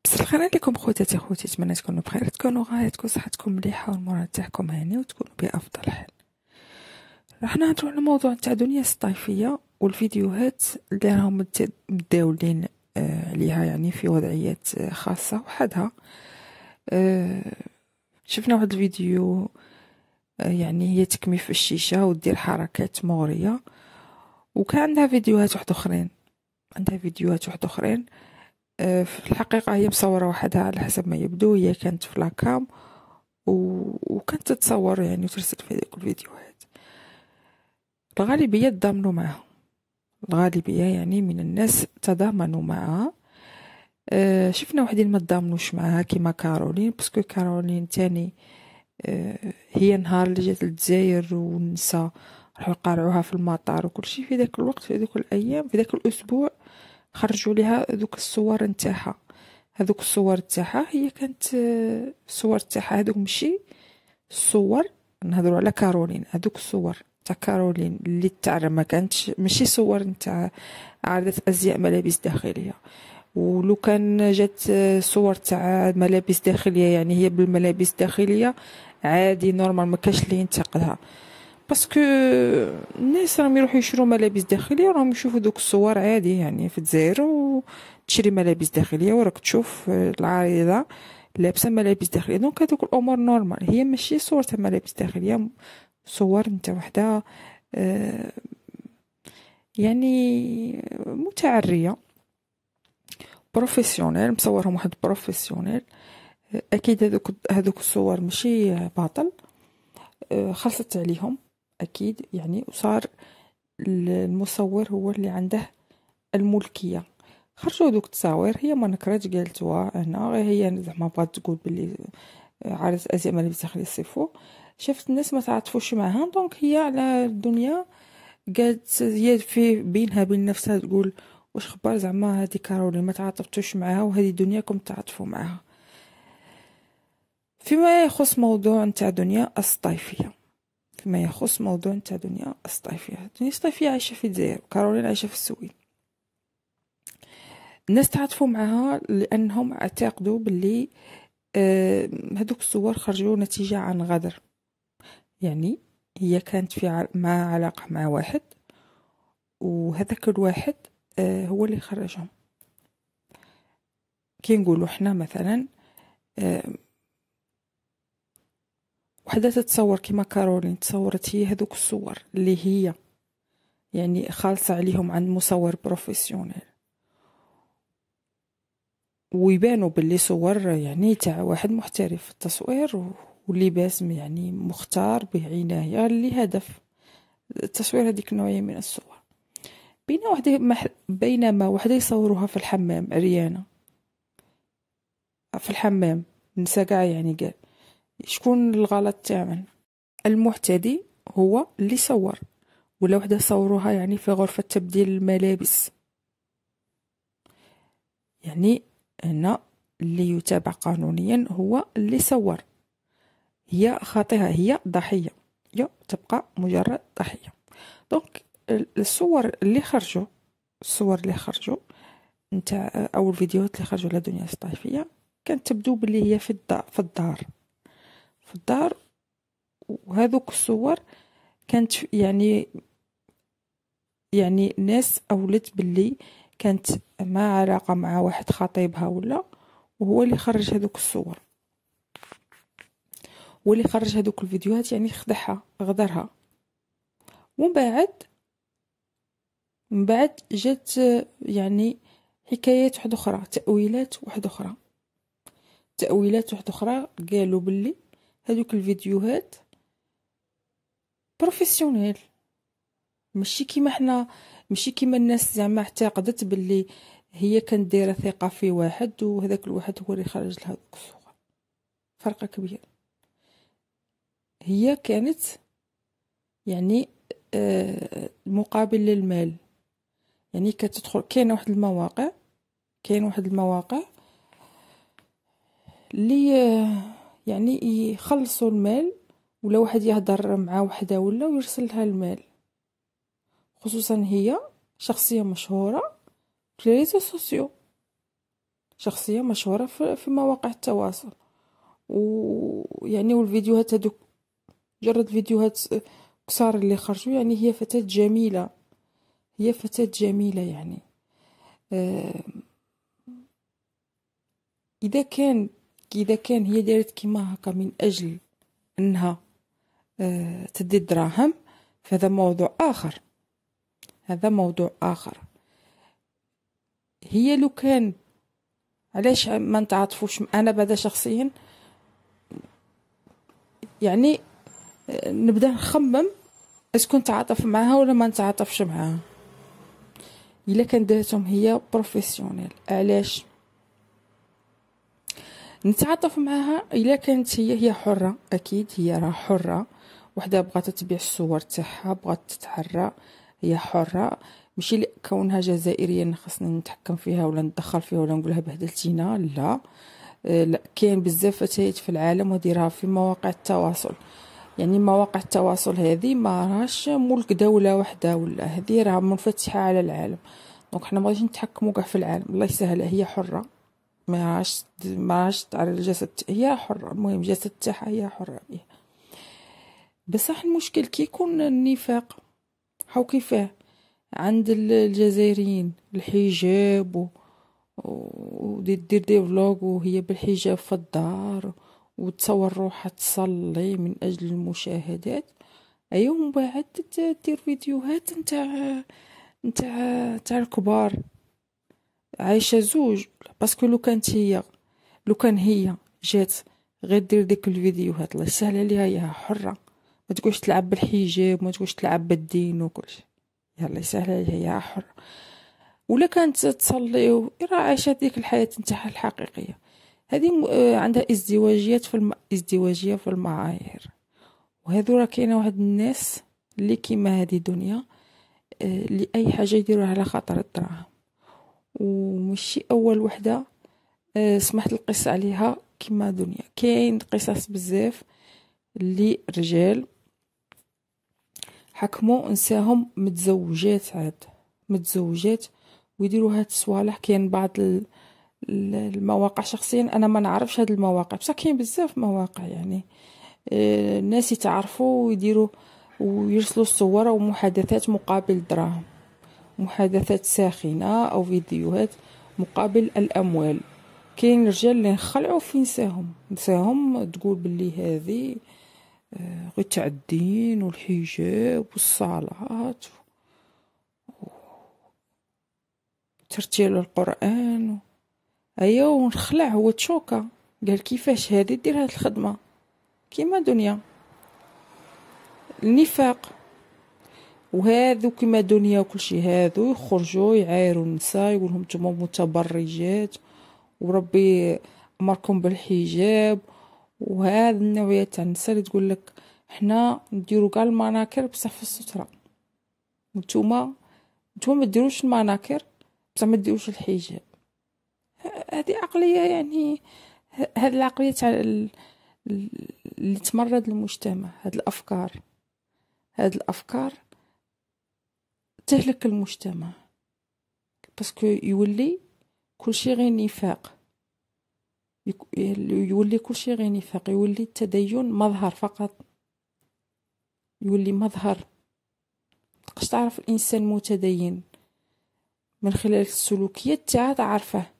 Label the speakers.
Speaker 1: بس الخير عليكم خواتاتي خوتي، نتمنى تكونوا بخير، تكونوا غاية، تكون صحتكم مليحة والمورال تاعكم هاني وتكونوا بأفضل حال. راح نهضروا على موضوع تاع دنيا الصيفية والفيديوهات اللي راهم متداولين عليها، يعني في وضعيات خاصة وحدها. شفنا واحد الفيديو، يعني هي تكمي في الشيشة ودير حركات مغرية، وكان عندها فيديوهات واحد اخرين في الحقيقة هي مصورة وحدها على حسب ما يبدو. هي كانت في لاكام وكانت تتصور يعني وترسل في هذيك الفيديوهات. الغالبية تضامنوا معها، الغالبية يعني من الناس تضامنوا معها. شفنا وحدين ما تضامنوش معها كيما كارولين، باسكو كارولين تاني هي نهار اللي جات للجزائر والنساء راحوا يقارعوها في المطار وكل شيء، في ذاك الوقت في ذوك الايام في ذاك الاسبوع خرجوا لها ذوك الصور نتاعها. هذوك الصور تاعها هي كانت الصور تاعها هذوك ماشي الصور، نهضروا على كارولين. هذوك الصور تاع كارولين اللي تعرف ما كانتش ماشي صور نتاع عارضة ازياء ملابس داخليه. ولو كان جات صور تاع ملابس داخليه يعني هي بالملابس داخليه عادي نورمال، ما كاش اللي ينتقدها، باسكو الناس راهم يروحوا يشرو ملابس داخليه وراهم يشوفوا دوك الصور عادي، يعني في الجزائر وتشري ملابس داخليه وراك تشوف العارضه لابسه ملابس داخليه، دونك هذوك الامور نورمال. هي ماشي صور تاع ملابس داخليه، صور نتا وحده يعني متعريه بروفيسيونيل، مصورهم واحد بروفيسيونيل. اكيد هذوك الصور ماشي باطل، خلصت عليهم اكيد يعني، وصار المصور هو اللي عنده الملكيه. خرجوا دوك التصاوير، هي ما نكرتش قالتوها انا، هي زعما بغات تقول باللي عارض ازياء ملابس داخليه الصيفو. شافت الناس ما تعاطفوش معها، دونك هي على الدنيا قالت هي في بينها بين نفسها تقول واش خبار زعما هذه كارولين ما تعاطفتوش معها وهذه دنياكم تعاطفوا معها. فيما يخص موضوع نتاع دنيا الصيفيه، دنيا الصيفيه عايشه في الجزائر، كارولين عايشه في السويد. الناس تعاطفوا معها لانهم اعتقدوا باللي هذوك الصور خرجوا نتيجه عن غدر، يعني هي كانت في مع علاقه مع واحد، وهذاك الواحد هو اللي خرجهم. كي نقولوا احنا مثلا وحده تتصور كيما كارولين تصورت هي هذوك الصور اللي هي يعني خالصه عليهم عند مصور بروفيسيونيل، ويبانوا باللي صور يعني تاع واحد محترف في التصوير واللباس يعني مختار بعناية لهدف التصوير هذيك النوعية من الصور. بينما وحده يصوروها في الحمام عريانة في الحمام، نسا كاع يعني قال شكون الغلط تاعنا؟ المعتدي هو اللي صور، ولا وحده صوروها يعني في غرفة تبديل الملابس، يعني هنا اللي يتابع قانونيا هو اللي صور. هي خاطئة، هي ضحية، هي تبقى مجرد ضحية. دونك الصور اللي خرجوا نتاع او الفيديوهات اللي خرجوا على دنيا الصيفية كانت تبدو باللي هي في الدار. وهذوك الصور كانت يعني ناس اولت باللي كانت ما علاقة مع واحد خطيبها ولا، وهو اللي خرج هذوك الصور واللي خرج هذوك الفيديوهات، يعني خدعها غدرها. ومن بعد جات يعني حكايات واحدة أخرى، تأويلات واحدة أخرى. قالوا باللي هذوك الفيديوهات بروفيسيونيل، ماشي كيما الناس زعما اعتقدت باللي هي كانت دايره ثقه في واحد وهذاك الواحد هو اللي خرج لها هذوك الصور. فرق كبير. هي كانت يعني مقابل للمال، يعني كتدخل كاين واحد المواقع اللي يعني يخلصوا المال، ولا واحد يهضر مع وحده ولا ويرسل لها المال، خصوصا هي شخصيه مشهوره في الريزو سوسيو. شخصية مشهورة في مواقع التواصل، ويعني والفيديوهات هذوك مجرد فيديوهات قصار اللي خرجوا، يعني هي فتاة جميلة، هي فتاة جميلة يعني. آه، إذا كان هي دارت كيما هكا من أجل أنها تدي الدراهم، فهذا موضوع آخر، هذا موضوع آخر. هي لو كان علاش ما نتعاطفوش؟ أنا بعدا شخصيا يعني نبدا نخمم اسكو نتعاطف معها ولا ما نتعاطفش معها. الا كان دارتهم هي بروفيسيونيل، علاش نتعاطف معها؟ الا كانت هي حره، اكيد هي راه حره، وحده بغات تبيع الصور تاعها، بغات تتحرى، هي حره. ماشي كونها جزائريه خاصني نتحكم فيها ولا نتدخل فيها ولا نقولها بهدلتينا، لا. لا، كاين بزاف فتيات في العالم وديرها في مواقع التواصل. يعني مواقع التواصل هذه ما راهش ملك دولة واحدة، ولا هذه راه منفتحة على العالم. دونك حنا ما غاديش نتحكموا كاع في العالم، الله يسهل. هي حرة، ما راهش على الجسد، هي حرة، المهم الجسد تاعها هي حرة به. بصح المشكل كي يكون النفاق، حو كيفاه عند الجزائريين الحجاب ودير دي فلوغ وهي بالحجاب في الدار، وتصور روحها تصلي من اجل المشاهدات. ايوا من بعد دير فيديوهات نتاع الكبار عايشه زوج. باسكو لو كان هي جات غير دير ديك الفيديوهات، الله يسهل عليها، هي حره، ما تقولش تلعب بالحجاب، ما تقولش تلعب بالدين وكلشي، يلا يسهل عليها، هي حره. ولا كانت تصلي راه عايشه ديك الحياه نتاعها الحقيقيه. هذه عندها ازدواجيه في المعايير. وهذو راه كاينه واحد الناس اللي كيما هذه دنيا، اللي اي حاجه يديروها على خاطر الدراهم. ومشي اول وحده سمحت القصه عليها كيما دنيا. كاين قصص بزاف اللي رجال حكموا نساهم متزوجات، متزوجات ويديروا هاد الصوالح. كاين بعض المواقع، شخصيا انا ما نعرفش هاد المواقع، بصح كاين بزاف مواقع يعني الناس يتعرفوا ويديروا ويرسلوا الصور ومحادثات مقابل دراهم، محادثات ساخنة او فيديوهات مقابل الاموال. كاين رجال اللي نخلعوا في نساهم تقول باللي هذه غير تاع الدين والحجاب والصلاة وترتيل القرآن ايوا، ونخلع هو تشوكا، قال كيفاش هذه دير هاد الخدمه كيما دنيا النفاق. وهذو كيما دنيا وكل شيء، هذو يخرجوا يعايروا النساء، يقولهم نتوما متبرجات وربي امركم بالحجاب. وهذا النوعيه تاع النساء اللي تقول لك حنا نديروا كاع المناكر بصح في الستره، نتوما ما ديروش المناكر بصح ما ديروش الحجاب. هذه عقليه يعني، هذه العقليه تاع اللي تمرد المجتمع. هاد الافكار تهلك المجتمع، باسكو يولي كل شيء غير نفاق، يولي كل شيء غير نفاق، يولي التدين مظهر فقط، يولي مظهر. تقدر تعرف الانسان متدين من خلال السلوكيات تاعه، تعرفه